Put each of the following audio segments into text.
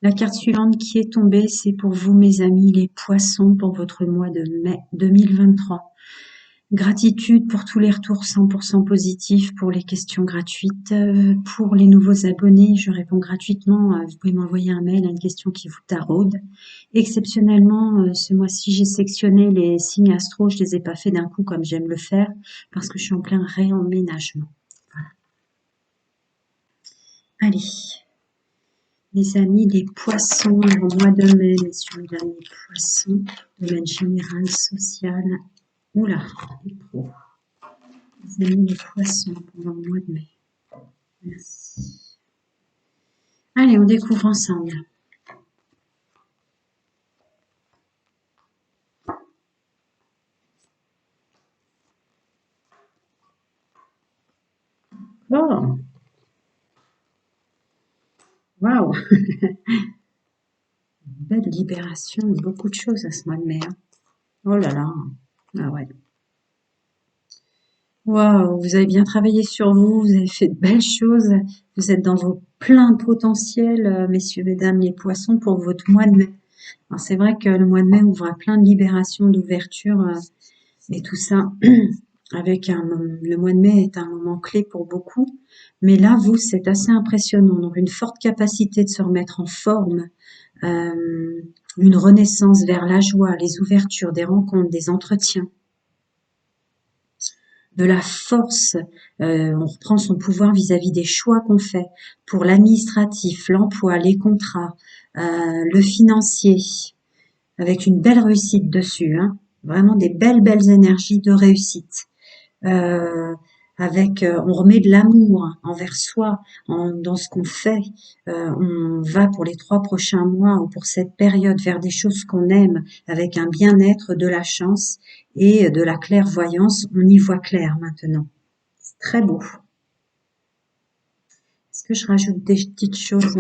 La carte suivante qui est tombée, c'est pour vous, mes amis, les poissons, pour votre mois de mai 2023. Gratitude pour tous les retours 100% positifs, pour les questions gratuites. Pour les nouveaux abonnés, je réponds gratuitement. Vous pouvez m'envoyer un mail à une question qui vous taraude. Exceptionnellement, ce mois-ci, j'ai sectionné les signes astro. Je les ai pas fait d'un coup comme j'aime le faire, parce que je suis en plein réemménagement. Voilà. Allez. Les amis, les poissons, au mois de mai, messieurs, mesdames, les poissons, domaine général, social, oula, les pros. Les amis, les poissons, pendant le mois de mai. Merci. Allez, on découvre ensemble. Oh, waouh, belle libération, beaucoup de choses à ce mois de mai. Hein. Oh là là, ah ouais. Waouh, vous avez bien travaillé sur vous, vous avez fait de belles choses, vous êtes dans vos pleins potentiels, messieurs, mesdames, les poissons, pour votre mois de mai. Alors c'est vrai que le mois de mai ouvre à plein de libérations, d'ouverture et tout ça. Avec le mois de mai est un moment clé pour beaucoup, mais là vous c'est assez impressionnant. Donc une forte capacité de se remettre en forme, une renaissance vers la joie, les ouvertures, des rencontres, des entretiens, de la force. On reprend son pouvoir vis-à-vis des choix qu'on fait pour l'administratif, l'emploi, les contrats, le financier, avec une belle réussite dessus, hein. Vraiment des belles énergies de réussite. On remet de l'amour envers soi dans ce qu'on fait. On va pour les 3 prochains mois ou pour cette période vers des choses qu'on aime, avec un bien-être, de la chance et de la clairvoyance. On y voit clair maintenant. C'est très beau. Est-ce que je rajoute des petites choses?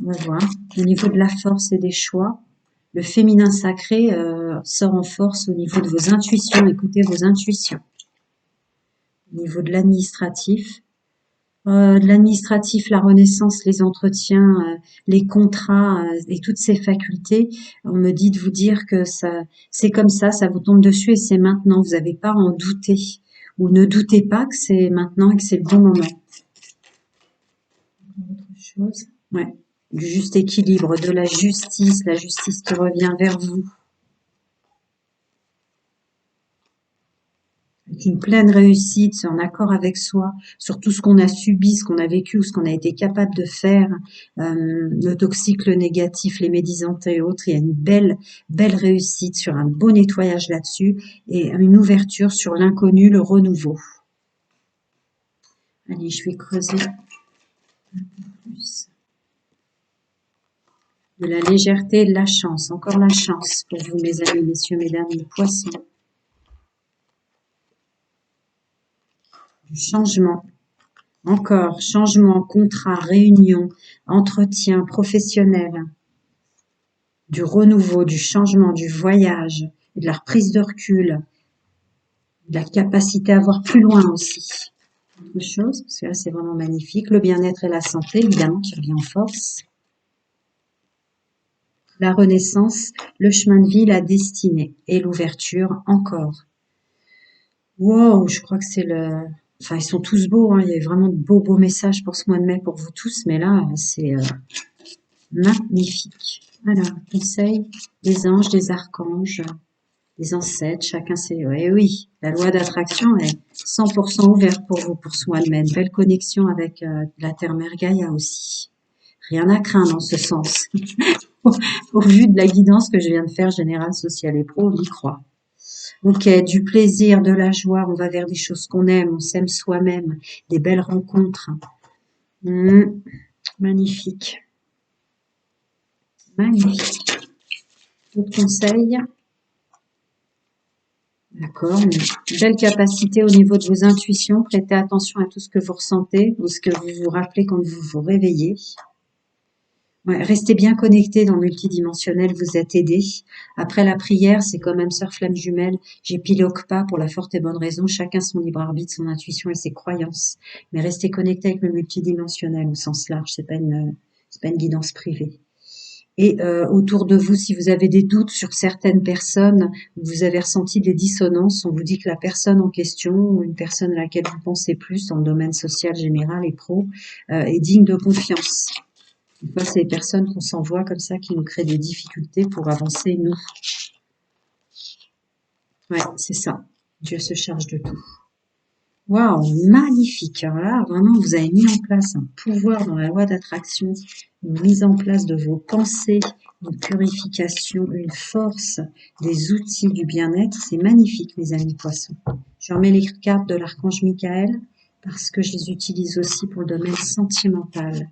On va voir. Au niveau de la force et des choix, le féminin sacré sort en force au niveau de vos intuitions. Écoutez vos intuitions. Au niveau de l'administratif, la renaissance, les entretiens, les contrats et toutes ces facultés, on me dit de vous dire que ça, c'est comme ça vous tombe dessus et c'est maintenant. Vous n'avez pas à en douter ou ne doutez pas que c'est maintenant et que c'est le bon moment. Autre chose, ouais, du juste équilibre, de la justice qui revient vers vous. Une pleine réussite, c'est en accord avec soi, sur tout ce qu'on a subi, ce qu'on a vécu ou ce qu'on a été capable de faire, le toxique, le négatif, les médisantes et autres. Il y a une belle réussite sur un beau nettoyage là-dessus et une ouverture sur l'inconnu, le renouveau. Allez, je vais creuser un peu plus. De la légèreté et de la chance, encore la chance pour vous, mes amis, messieurs, mesdames, les poissons. Du changement. Encore, changement, contrat, réunion, entretien professionnel, du renouveau, du changement, du voyage, de la reprise de recul, de la capacité à voir plus loin aussi. Autre chose, parce que là c'est vraiment magnifique, le bien-être et la santé, évidemment, qui revient en force. La renaissance, le chemin de vie, la destinée et l'ouverture encore. Wow, je crois que c'est le... Enfin, ils sont tous beaux, hein. Il y a vraiment de beaux messages pour ce mois de mai pour vous tous, mais là, c'est magnifique. Voilà, conseil des anges, des archanges, des ancêtres, chacun sait. Et oui, la loi d'attraction est 100% ouverte pour vous pour ce mois de mai. Une belle connexion avec la Terre-Mère Gaïa aussi. Rien à craindre en ce sens. Au vu de la guidance que je viens de faire, Général Social et Pro, on y croit. Ok, du plaisir, de la joie, on va vers des choses qu'on aime, on s'aime soi-même, des belles rencontres. Magnifique. Magnifique. D'autres conseils? D'accord. Une belle capacité au niveau de vos intuitions. Prêtez attention à tout ce que vous ressentez ou ce que vous vous rappelez quand vous vous réveillez. Ouais, restez bien connectés dans le multidimensionnel, vous êtes aidés. Après la prière, c'est quand même sœur flamme jumelle. J'épilogue pas pour la forte et bonne raison. Chacun son libre arbitre, son intuition et ses croyances. Mais restez connectés avec le multidimensionnel au sens large. C'est pas une guidance privée. Et autour de vous, si vous avez des doutes sur certaines personnes, vous avez ressenti des dissonances, on vous dit que la personne en question, ou une personne à laquelle vous pensez plus dans le domaine social, général et pro, est digne de confiance. Des fois, c'est les personnes qu'on s'envoie comme ça qui nous créent des difficultés pour avancer, nous. Ouais, c'est ça. Dieu se charge de tout. Waouh, magnifique. Alors là, vraiment, vous avez mis en place un pouvoir dans la loi d'attraction, une mise en place de vos pensées, une purification, une force, des outils du bien-être. C'est magnifique, mes amis poissons. Je remets les cartes de l'archange Michael parce que je les utilise aussi pour le domaine sentimental.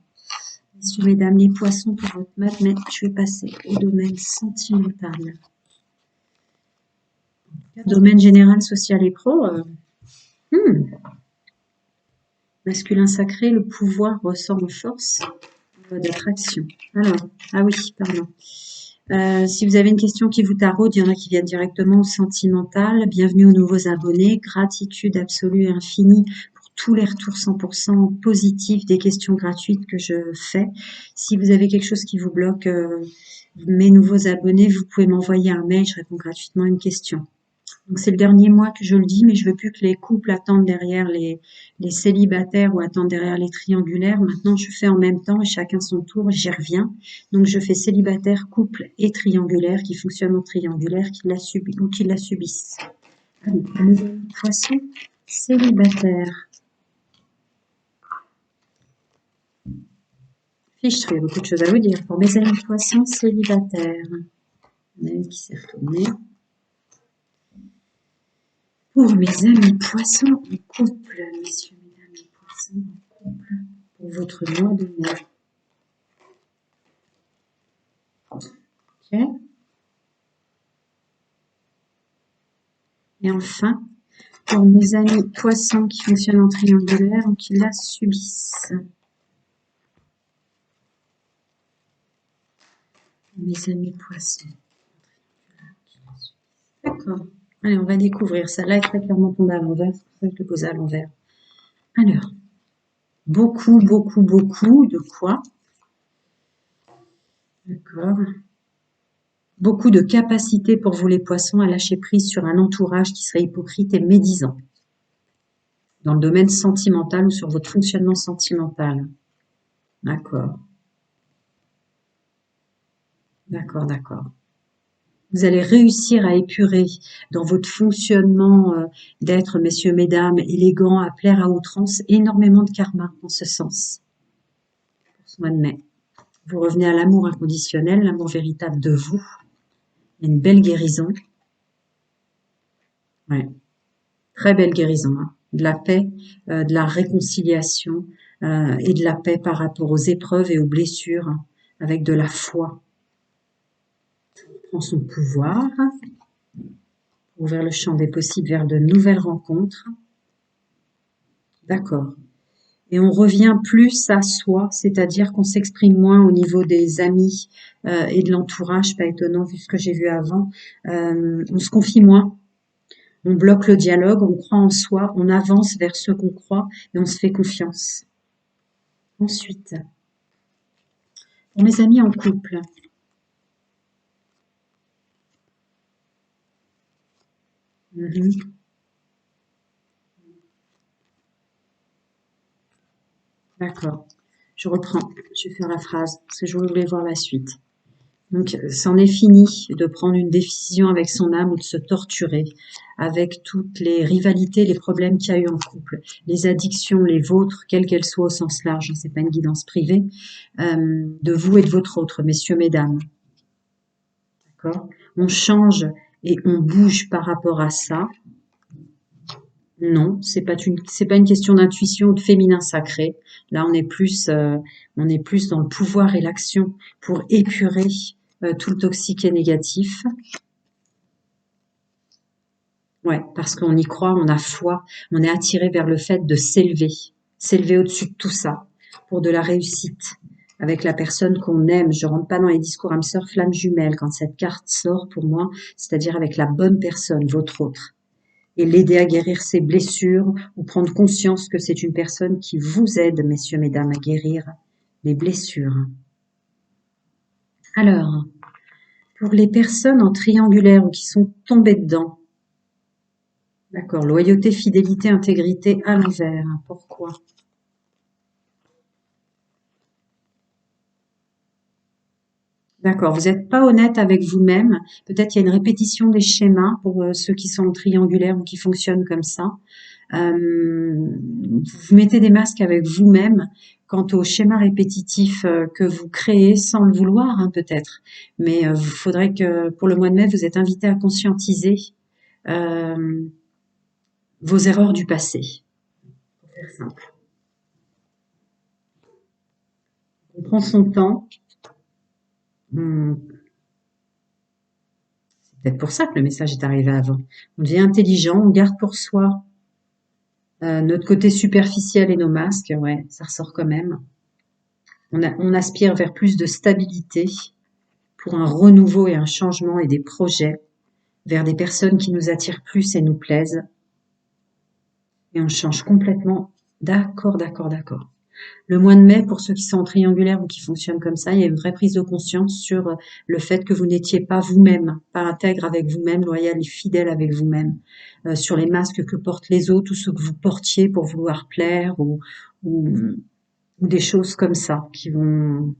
Messieurs, mesdames, les poissons pour votre mat, mais je vais passer au domaine sentimental. Domaine général, social et pro. Masculin sacré, le pouvoir ressort en force d'attraction. Alors, ah oui, pardon. Si vous avez une question qui vous taraude, il y en a qui viennent directement au sentimental. Bienvenue aux nouveaux abonnés. Gratitude absolue et infinie pour tous les retours 100% positifs des questions gratuites que je fais. Si vous avez quelque chose qui vous bloque, mes nouveaux abonnés, vous pouvez m'envoyer un mail, je réponds gratuitement à une question. Donc c'est le dernier mois que je le dis, mais je veux plus que les couples attendent derrière les célibataires ou attendent derrière les triangulaires. Maintenant, je fais en même temps et chacun son tour, j'y reviens. Donc je fais célibataire, couple et triangulaire qui fonctionnent en triangulaire, qui la subissent ou qui la subissent. Allez, mes amis poissons, célibataire. Fiche, il y a beaucoup de choses à vous dire. Pour mes amis poissons, célibataire. On a une qui s'est retournée. Pour mes amis poissons en couple, messieurs, mesdames, les poissons en couple, pour votre mois de mai. Ok. Et enfin, pour mes amis poissons qui fonctionnent en triangulaire ou qui la subissent. Mes amis poissons. D'accord. Allez, on va découvrir. Ça là est très clairement tombé à l'envers. C'est pour ça que je le pose à l'envers. Alors, beaucoup de quoi? D'accord. Beaucoup de capacité pour vous les poissons à lâcher prise sur un entourage qui serait hypocrite et médisant. Dans le domaine sentimental ou sur votre fonctionnement sentimental. D'accord. D'accord, d'accord. Vous allez réussir à épurer dans votre fonctionnement d'être, messieurs, mesdames, élégant, à plaire à outrance, énormément de karma en ce sens. Pour ce mois de mai. Vous revenez à l'amour inconditionnel, l'amour véritable de vous. Il y a une belle guérison. Ouais. Très belle guérison. Hein. De la paix, de la réconciliation et de la paix par rapport aux épreuves et aux blessures, hein, avec de la foi. Prend son pouvoir, ouvrir le champ des possibles vers de nouvelles rencontres. D'accord. Et on revient plus à soi, c'est-à-dire qu'on s'exprime moins au niveau des amis et de l'entourage, pas étonnant vu ce que j'ai vu avant. On se confie moins, on bloque le dialogue, on croit en soi, on avance vers ce qu'on croit et on se fait confiance. Ensuite, pour mes amis en couple, D'accord. Je reprends. Je vais faire la phrase parce que je voulais voir la suite. Donc, c'en est fini de prendre une décision avec son âme ou de se torturer avec toutes les rivalités, les problèmes qu'il y a eu en couple, les addictions, les vôtres, quelles qu'elles soient au sens large, c'est pas une guidance privée, de vous et de votre autre, messieurs, mesdames. D'accord? On change et on bouge par rapport à ça. Non, c'est pas une question d'intuition ou de féminin sacré. Là, on est plus dans le pouvoir et l'action pour épurer tout le toxique et négatif. Ouais, parce qu'on y croit, on a foi, on est attiré vers le fait de s'élever au-dessus de tout ça pour de la réussite avec la personne qu'on aime. Je rentre pas dans les discours âme sœur, flamme jumelle quand cette carte sort pour moi, c'est-à-dire avec la bonne personne, votre autre. Et l'aider à guérir ses blessures ou prendre conscience que c'est une personne qui vous aide, messieurs, mesdames, à guérir les blessures. Alors, pour les personnes en triangulaire ou qui sont tombées dedans, d'accord, loyauté, fidélité, intégrité à l'envers. Pourquoi? D'accord, vous n'êtes pas honnête avec vous-même. Peut-être il y a une répétition des schémas pour ceux qui sont triangulaires ou qui fonctionnent comme ça. Vous mettez des masques avec vous-même quant aux schémas répétitifs que vous créez sans le vouloir, hein, peut-être. Mais il faudrait que pour le mois de mai, vous êtes invité à conscientiser euh, vos erreurs du passé. Pour faire simple. On prend son temps. C'est peut-être pour ça que le message est arrivé avant. On devient intelligent, on garde pour soi notre côté superficiel et nos masques, ouais, ça ressort quand même. On aspire vers plus de stabilité pour un renouveau et un changement et des projets vers des personnes qui nous attirent plus et nous plaisent. Et on change complètement. D'accord, d'accord, d'accord. Le mois de mai, pour ceux qui sont en triangulaire ou qui fonctionnent comme ça, il y a une vraie prise de conscience sur le fait que vous n'étiez pas vous-même, pas intègre avec vous-même, loyal et fidèle avec vous-même, sur les masques que portent les autres ou ceux que vous portiez pour vouloir plaire ou, ou des choses comme ça qui vont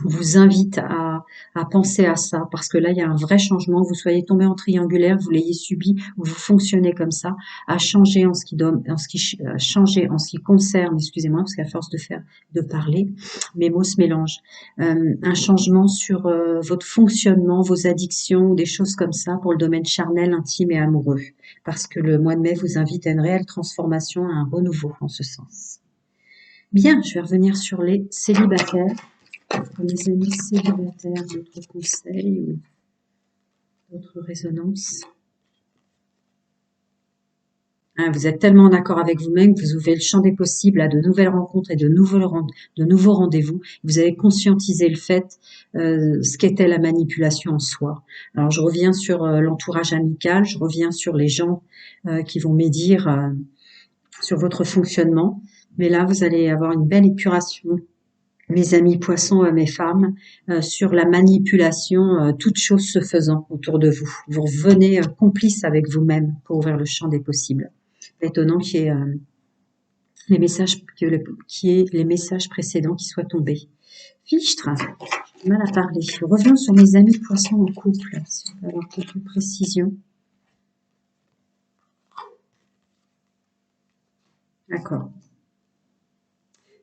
vous invite à penser à ça parce que là il y a un vrai changement, que vous soyez tombé en triangulaire, vous l'ayez subi ou vous fonctionnez comme ça, à changer changer en ce qui concerne, excusez-moi parce qu'à force de parler, mes mots se mélangent, un changement sur votre fonctionnement, vos addictions ou des choses comme ça pour le domaine charnel, intime et amoureux parce que le mois de mai vous invite à une réelle transformation, à un renouveau en ce sens. Bien, je vais revenir sur les célibataires. Pour les amis célibataires, d'autres conseils ou d'autres résonances. Hein, vous êtes tellement en accord avec vous-même que vous ouvrez le champ des possibles à de nouvelles rencontres et de nouveaux rendez-vous. Vous avez conscientisé le fait, ce qu'était la manipulation en soi. Alors je reviens sur l'entourage amical, je reviens sur les gens qui vont médire sur votre fonctionnement. Mais là, vous allez avoir une belle épuration mes amis poissons, mes femmes, sur la manipulation, toutes choses se faisant autour de vous. Vous revenez complice avec vous-même pour ouvrir le champ des possibles. Étonnant qu'il y ait les messages qui est les messages précédents qui soient tombés. Fichtre, j'ai mal à parler. Revenons sur mes amis poissons en couple, si on peut avoir quelques précisions. D'accord.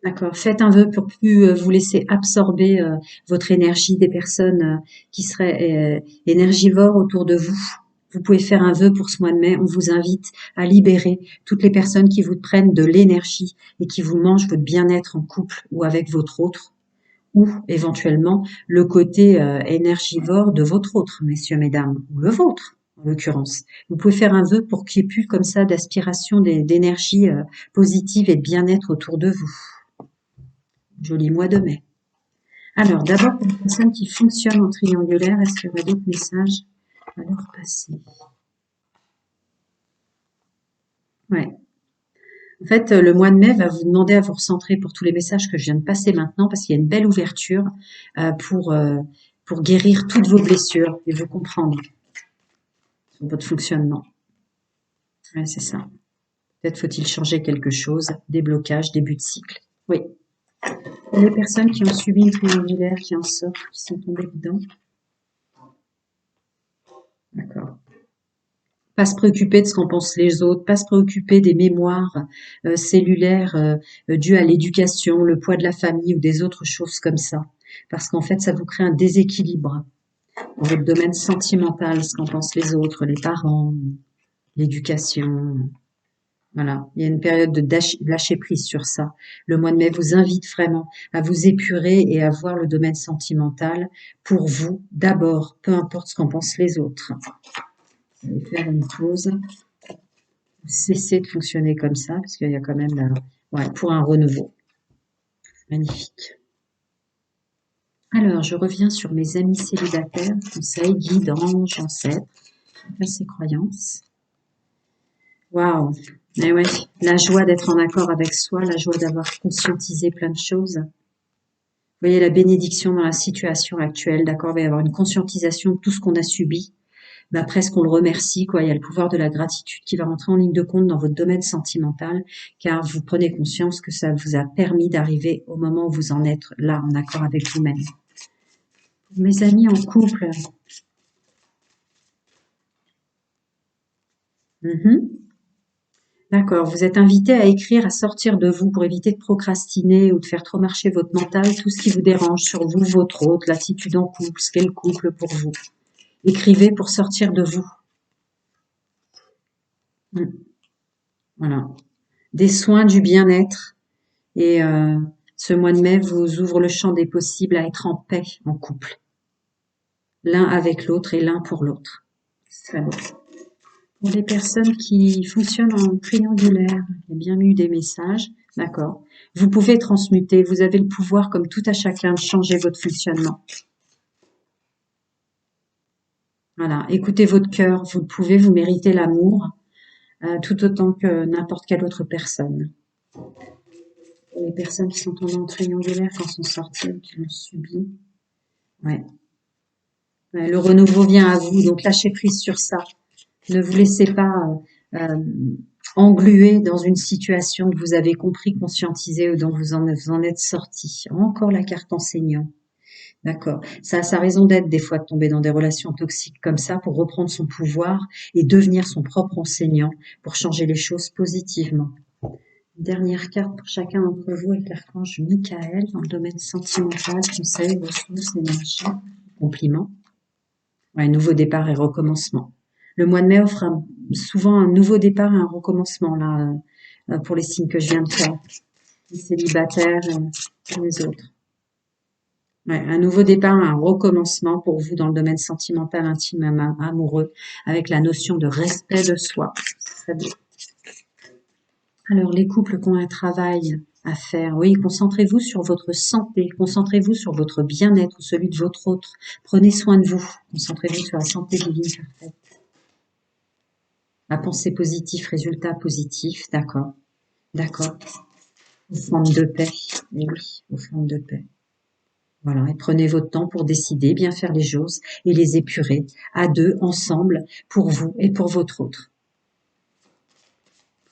D'accord. Faites un vœu pour plus vous laisser absorber votre énergie des personnes qui seraient énergivores autour de vous. Vous pouvez faire un vœu pour ce mois de mai. On vous invite à libérer toutes les personnes qui vous prennent de l'énergie et qui vous mangent votre bien-être en couple ou avec votre autre, ou éventuellement le côté énergivore de votre autre, messieurs, mesdames, ou le vôtre en l'occurrence. Vous pouvez faire un vœu pour qu'il n'y ait plus comme ça d'aspiration d'énergie positive et de bien-être autour de vous. Joli mois de mai. Alors, d'abord, pour les personnes qui fonctionnent en triangulaire, est-ce qu'il y aurait d'autres messages à leur passer? Ouais. En fait, le mois de mai va vous demander à vous recentrer pour tous les messages que je viens de passer maintenant, parce qu'il y a une belle ouverture pour guérir toutes vos blessures et vous comprendre sur votre fonctionnement. Ouais, c'est ça. Peut-être faut-il changer quelque chose, des blocages, début de cycle. Oui. Pour les personnes qui ont subi une triangulaire, qui en sortent, qui sont tombées dedans. D'accord. Pas se préoccuper de ce qu'en pensent les autres, pas se préoccuper des mémoires cellulaires dues à l'éducation, le poids de la famille ou des autres choses comme ça. Parce qu'en fait, ça vous crée un déséquilibre dans votre domaine sentimental, ce qu'en pensent les autres, les parents, l'éducation. Voilà, il y a une période de lâcher prise sur ça. Le mois de mai vous invite vraiment à vous épurer et à voir le domaine sentimental pour vous d'abord, peu importe ce qu'en pensent les autres. Je vais faire une pause. Cesser de fonctionner comme ça, parce qu'il y a quand même ouais, pour un renouveau. Magnifique. Alors, je reviens sur mes amis célibataires, conseils, guides, anges, ancêtres, ces croyances. Waouh! Mais ouais, la joie d'être en accord avec soi, la joie d'avoir conscientisé plein de choses. voyez la bénédiction dans la situation actuelle, d'accord? Il va y avoir une conscientisation de tout ce qu'on a subi. Bah, presque on le remercie, quoi. Il y a le pouvoir de la gratitude qui va rentrer en ligne de compte dans votre domaine sentimental, car vous prenez conscience que ça vous a permis d'arriver au moment où vous en êtes là, en accord avec vous-même. Mes amis en couple, d'accord, vous êtes invité à écrire, à sortir de vous pour éviter de procrastiner ou de faire trop marcher votre mental, tout ce qui vous dérange sur vous, votre autre, l'attitude en couple, ce qu'est le couple pour vous. Écrivez pour sortir de vous. Voilà. Des soins du bien-être. Et ce mois de mai vous ouvre le champ des possibles à être en paix en couple. L'un avec l'autre et l'un pour l'autre. C'est très beau. Pour les personnes qui fonctionnent en triangulaire, il y a bien eu des messages, d'accord. Vous pouvez transmuter, vous avez le pouvoir, comme tout à chacun, de changer votre fonctionnement. Voilà, écoutez votre cœur, vous le pouvez, vous méritez l'amour, tout autant que n'importe quelle autre personne. Pour les personnes qui sont en triangulaire, quand sont sorties, qui l'ont subi, ouais. Ouais, le renouveau vient à vous, donc lâchez prise sur ça. Ne vous laissez pas engluer dans une situation que vous avez compris, conscientisé ou dont vous en êtes sorti. Encore la carte enseignant. D'accord. Ça a sa raison d'être des fois de tomber dans des relations toxiques comme ça pour reprendre son pouvoir et devenir son propre enseignant pour changer les choses positivement. Dernière carte pour chacun d'entre vous avec l'archange Michael dans le domaine sentimental, conseil, ressources, énergie, compliments. Ouais, nouveau départ et recommencement. Le mois de mai offre souvent un nouveau départ et un recommencement là pour les signes que je viens de faire, les célibataires et les autres. Ouais, un nouveau départ, un recommencement pour vous dans le domaine sentimental, intime, amoureux, avec la notion de respect de soi. Très bien. Alors, les couples qui ont un travail à faire, oui, concentrez-vous sur votre santé, concentrez-vous sur votre bien-être, celui de votre autre. Prenez soin de vous, concentrez-vous sur la santé divine parfaite. La pensée positive, résultat positif, d'accord, d'accord. Offrande de paix, oui, offrande de paix. Voilà, et prenez votre temps pour décider, bien faire les choses et les épurer à deux, ensemble, pour vous et pour votre autre.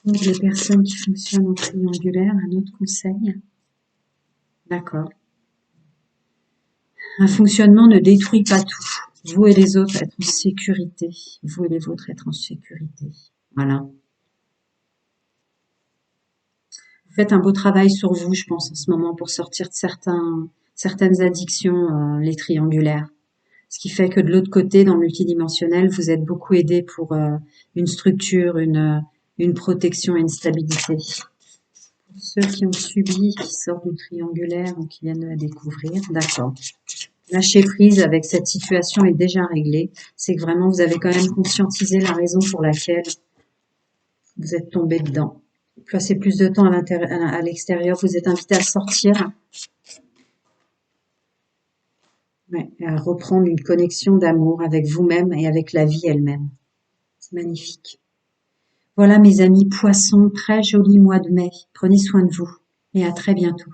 Pour les personnes qui fonctionnent en triangulaire, un autre conseil. D'accord. Un fonctionnement ne détruit pas tout. Vous et les autres être en sécurité. Vous et les vôtres être en sécurité. Voilà. Vous faites un beau travail sur vous, je pense, en ce moment, pour sortir de certaines addictions, les triangulaires. Ce qui fait que de l'autre côté, dans le multidimensionnel, vous êtes beaucoup aidé pour une structure, une protection et une stabilité. Pour ceux qui ont subi, qui sortent du triangulaire ou qui viennent de la découvrir, d'accord. Lâcher prise avec cette situation est déjà réglée. C'est que vraiment, vous avez quand même conscientisé la raison pour laquelle vous êtes tombé dedans. Passez plus de temps à l'extérieur, vous êtes invité à sortir. Ouais, et à reprendre une connexion d'amour avec vous-même et avec la vie elle-même. C'est magnifique. Voilà mes amis poissons, très joli mois de mai. Prenez soin de vous et à très bientôt.